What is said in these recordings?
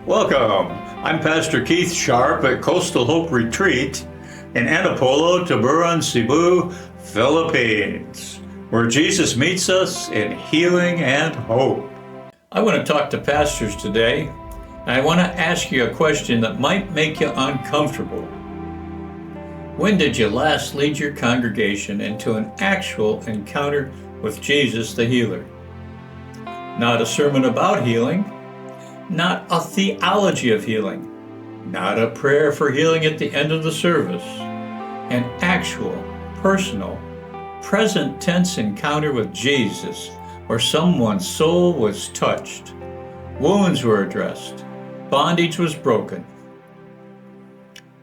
Welcome. I'm Pastor Keith Sharp at Coastal Hope Retreat in Antipolo, Tuburan, Cebu, Philippines, where Jesus meets us in healing and hope. I want to talk to pastors today, and I want to ask you a question that might make you uncomfortable. When did you last lead your congregation into an actual encounter with Jesus the healer? Not a sermon about healing, not a theology of healing, not a prayer for healing at the end of the service. An actual, personal, present tense encounter with Jesus where someone's soul was touched, wounds were addressed, bondage was broken.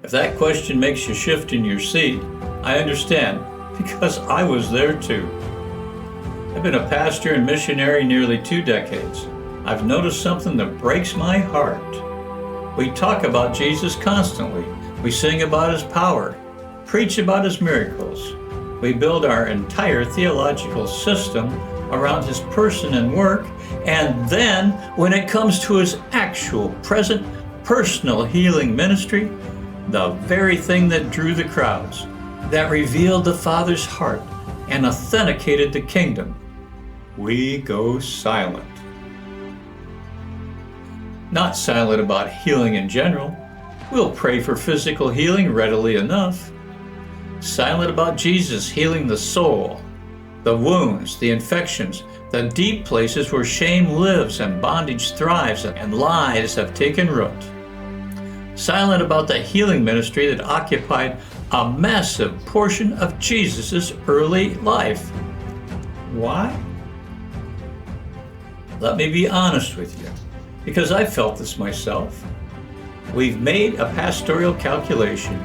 If that question makes you shift in your seat, I understand, because I was there too. I've been a pastor and missionary nearly 2 decades. I've noticed something that breaks my heart. We talk about Jesus constantly. We sing about his power, preach about his miracles. We build our entire theological system around his person and work, and then when it comes to his actual, present, personal healing ministry, the very thing that drew the crowds, that revealed the Father's heart and authenticated the kingdom, we go silent. Not silent about healing in general. We'll pray for physical healing readily enough. Silent about Jesus healing the soul, the wounds, the infections, the deep places where shame lives and bondage thrives and lies have taken root. Silent about the healing ministry that occupied a massive portion of Jesus' early life. Why? Let me be honest with you, because I felt this myself. We've made a pastoral calculation.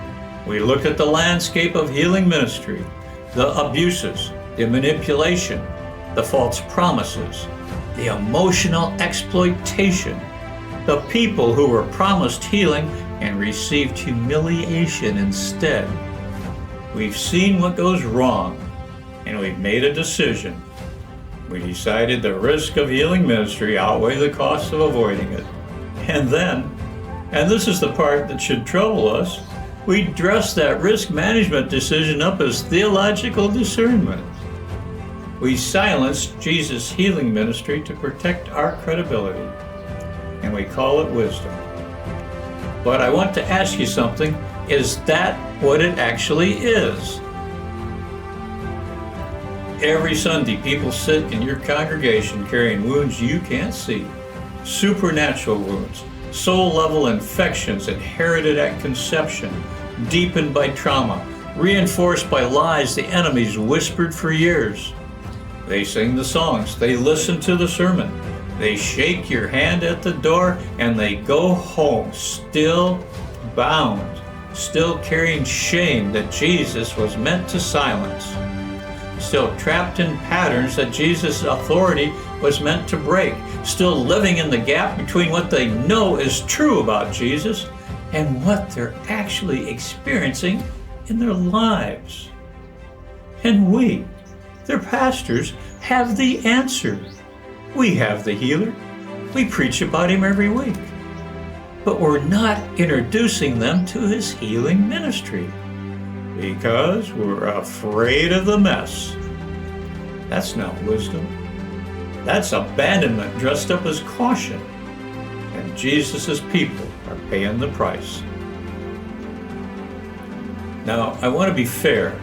We look at the landscape of healing ministry, the abuses, the manipulation, the false promises, the emotional exploitation, the people who were promised healing and received humiliation instead. We've seen what goes wrong, and we've made a decision. We decided the risk of healing ministry outweigh the cost of avoiding it. And then, and this is the part that should trouble us, we dress that risk management decision up as theological discernment. We silenced Jesus' healing ministry to protect our credibility, and we call it wisdom. But I want to ask you something. Is that what it actually is? Every Sunday, people sit in your congregation carrying wounds you can't see, supernatural wounds, soul-level infections inherited at conception, deepened by trauma, reinforced by lies the enemies whispered for years. They sing the songs, they listen to the sermon, they shake your hand at the door, and they go home still bound, still carrying shame that Jesus was meant to silence, still trapped in patterns that Jesus' authority was meant to break, still living in the gap between what they know is true about Jesus and what they're actually experiencing in their lives. And we, their pastors, have the answer. We have the healer. We preach about him every week. But we're not introducing them to his healing ministry because we're afraid of the mess. That's not wisdom. That's abandonment dressed up as caution. And Jesus' people are paying the price. Now, I want to be fair.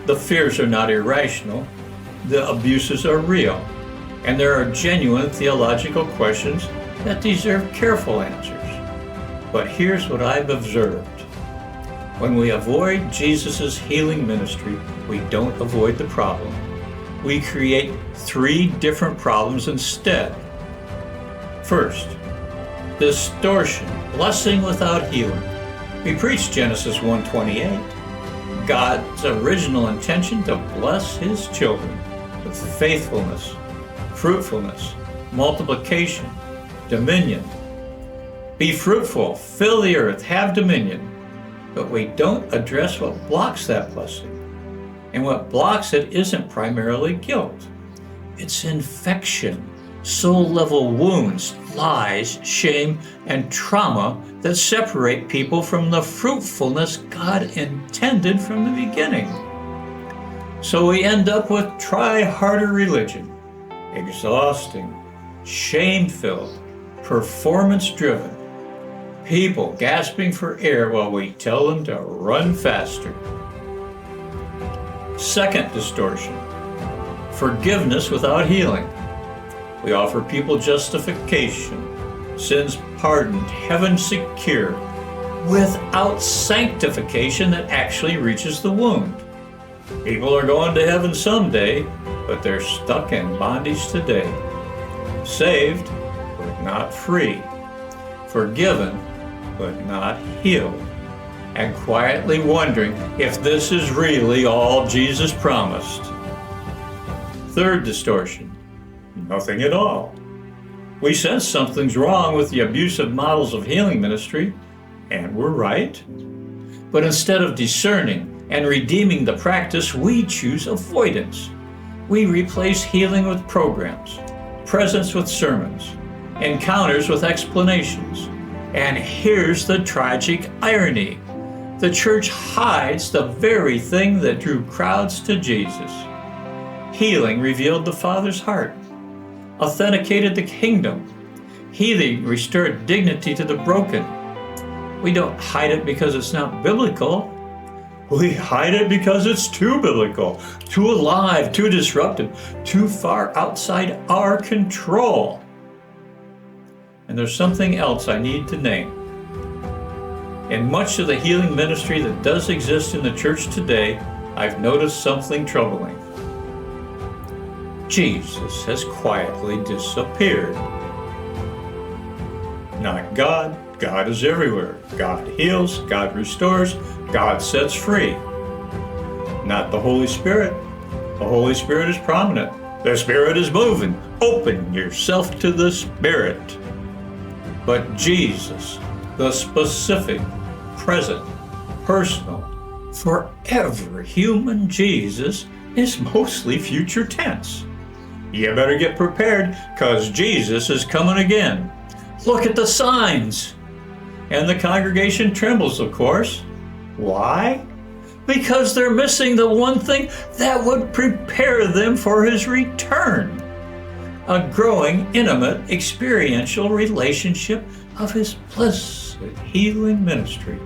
The fears are not irrational. The abuses are real. And there are genuine theological questions that deserve careful answers. But here's what I've observed. When we avoid Jesus' healing ministry, we don't avoid the problem. We create 3 different problems instead. First, distortion, blessing without healing. We preach Genesis 1:28, God's original intention to bless his children with faithfulness, fruitfulness, multiplication, dominion. Be fruitful, fill the earth, have dominion. But we don't address what blocks that blessing. And what blocks it isn't primarily guilt. It's infection, soul-level wounds, lies, shame, and trauma that separate people from the fruitfulness God intended from the beginning. So we end up with try-harder religion, exhausting, shame-filled, performance-driven, people gasping for air while we tell them to run faster. Second distortion, forgiveness without healing. We offer people justification, sins pardoned, heaven secure, without sanctification that actually reaches the wound. People are going to heaven someday, but they're stuck in bondage today. Saved, but not free. Forgiven, but not healed. And quietly wondering if this is really all Jesus promised. Third distortion, nothing at all. We sense something's wrong with the abusive models of healing ministry, and we're right. But instead of discerning and redeeming the practice, we choose avoidance. We replace healing with programs, presence with sermons, encounters with explanations. And here's the tragic irony. The church hides the very thing that drew crowds to Jesus. Healing revealed the Father's heart, authenticated the kingdom. Healing restored dignity to the broken. We don't hide it because it's not biblical. We hide it because it's too biblical, too alive, too disruptive, too far outside our control. And there's something else I need to name. In much of the healing ministry that does exist in the church today, I've noticed something troubling. Jesus has quietly disappeared. Not God. God is everywhere. God heals, God restores, God sets free. Not the Holy Spirit. The Holy Spirit is prominent. The Spirit is moving. Open yourself to the Spirit. But Jesus, the specific, present, personal, forever human Jesus, is mostly future tense. You better get prepared, because Jesus is coming again. Look at the signs. And the congregation trembles, of course. Why? Because they're missing the one thing that would prepare them for his return. A growing, intimate, experiential relationship of his blessed healing ministry,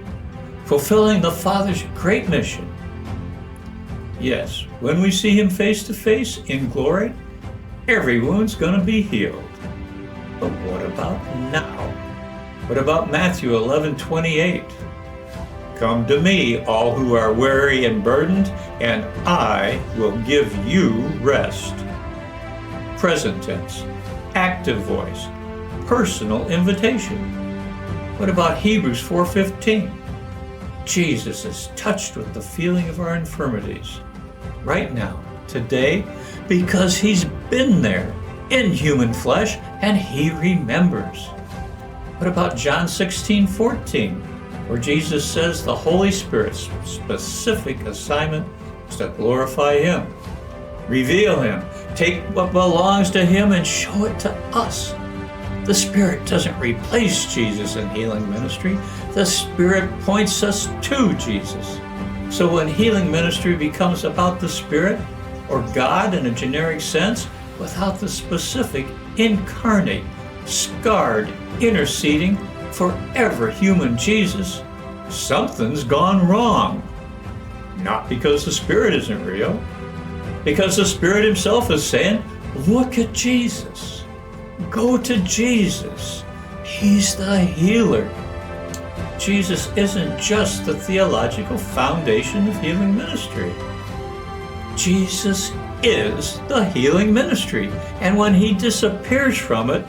fulfilling the Father's great mission. Yes, when we see him face to face in glory, every wound's going to be healed. But what about now? What about Matthew 11:28? Come to me, all who are weary and burdened, and I will give you rest. Present tense, active voice, personal invitation. What about Hebrews 4:15? Jesus is touched with the feeling of our infirmities right now, today, because he's been there in human flesh and he remembers. What about John 16:14, where Jesus says the Holy Spirit's specific assignment is to glorify him, reveal him, take what belongs to him and show it to us. The Spirit doesn't replace Jesus in healing ministry. The Spirit points us to Jesus. So when healing ministry becomes about the Spirit, or God in a generic sense, without the specific, incarnate, scarred, interceding, forever human Jesus, something's gone wrong. Not because the Spirit isn't real, because the Spirit himself is saying, look at Jesus. Go to Jesus. He's the healer. Jesus isn't just the theological foundation of healing ministry. Jesus is the healing ministry. And when he disappears from it,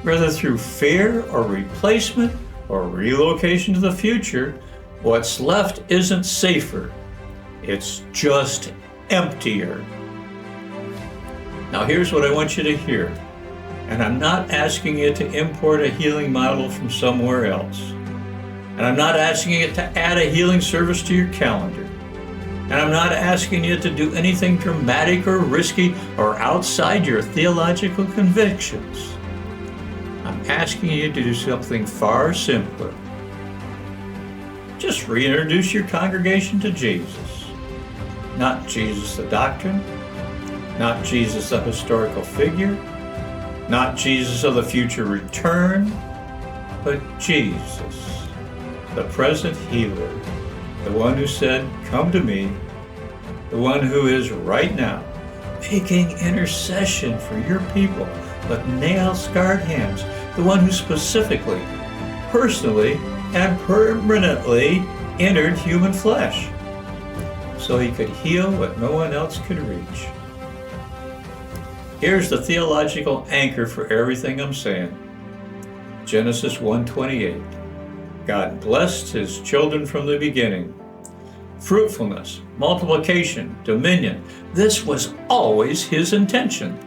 whether through fear or replacement or relocation to the future, what's left isn't safer. It's just emptier. Now here's what I want you to hear. And I'm not asking you to import a healing model from somewhere else. And I'm not asking you to add a healing service to your calendar. And I'm not asking you to do anything dramatic or risky or outside your theological convictions. I'm asking you to do something far simpler. Just reintroduce your congregation to Jesus. Not Jesus the doctrine, not Jesus the historical figure, not Jesus of the future return, but Jesus, the present healer, the one who said, "Come to me," the one who is right now making intercession for your people with nail-scarred hands, the one who specifically, personally, and permanently entered human flesh so he could heal what no one else could reach. Here's the theological anchor for everything I'm saying. Genesis 1:28. God blessed his children from the beginning. Fruitfulness, multiplication, dominion. This was always his intention.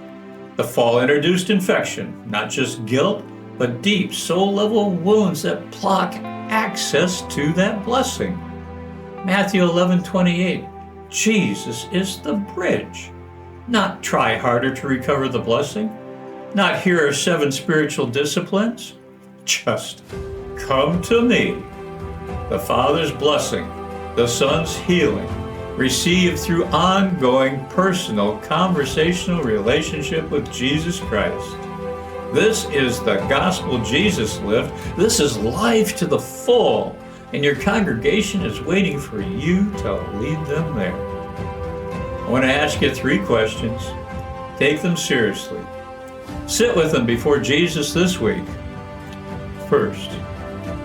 The fall introduced infection, not just guilt, but deep soul-level wounds that block access to that blessing. Matthew 11:28. Jesus is the bridge. Not try harder to recover the blessing. Not here are 7 spiritual disciplines. Just come to me. The Father's blessing, the Son's healing, received through ongoing personal conversational relationship with Jesus Christ. This is the gospel Jesus lived. This is life to the full, and your congregation is waiting for you to lead them there. I want to ask you 3 questions. Take them seriously. Sit with them before Jesus this week. First,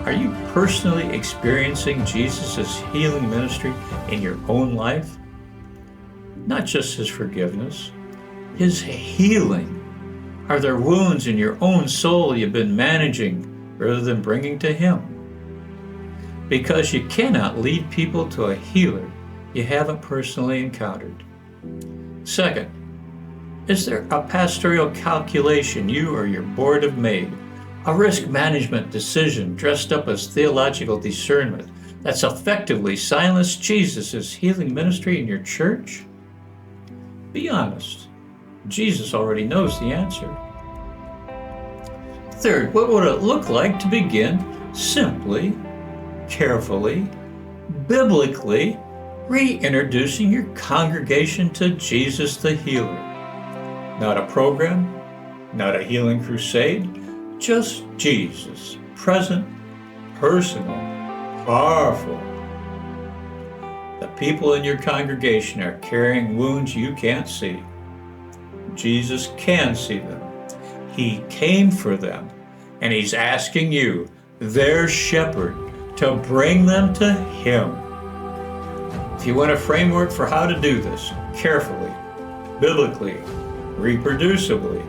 are you personally experiencing Jesus' healing ministry in your own life? Not just his forgiveness, his healing. Are there wounds in your own soul you've been managing rather than bringing to him? Because you cannot lead people to a healer you haven't personally encountered. Second, is there a pastoral calculation you or your board have made? A risk management decision dressed up as theological discernment that's effectively silenced Jesus' healing ministry in your church? Be honest. Jesus already knows the answer. Third, what would it look like to begin simply, carefully, biblically reintroducing your congregation to Jesus the healer? Not a program, not a healing crusade, just Jesus, present, personal, powerful. The people in your congregation are carrying wounds you can't see. Jesus can see them. He came for them, and he's asking you, their shepherd, to bring them to him. If you want a framework for how to do this, carefully, biblically, reproducibly,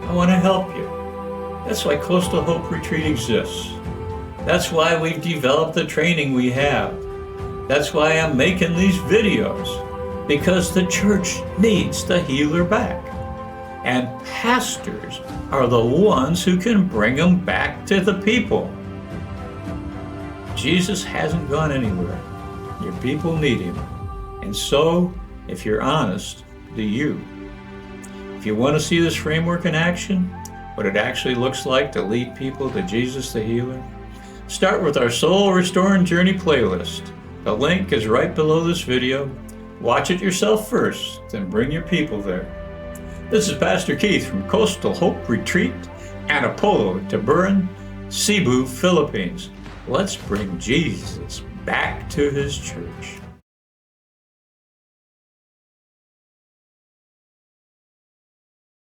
I want to help you. That's why Coastal Hope Retreat exists. That's why we've developed the training we have. That's why I'm making these videos, because the church needs the healer back. And pastors are the ones who can bring them back to the people. Jesus hasn't gone anywhere. Your people need him. And so, if you're honest, do you. If you want to see this framework in action, what it actually looks like to lead people to Jesus the healer, start with our Soul Restoring Journey playlist. The link is right below this video. Watch it yourself first, then bring your people there. This is Pastor Keith from Coastal Hope Retreat, Antipolo, Tiburon, Cebu, Philippines. Let's bring Jesus back to his church.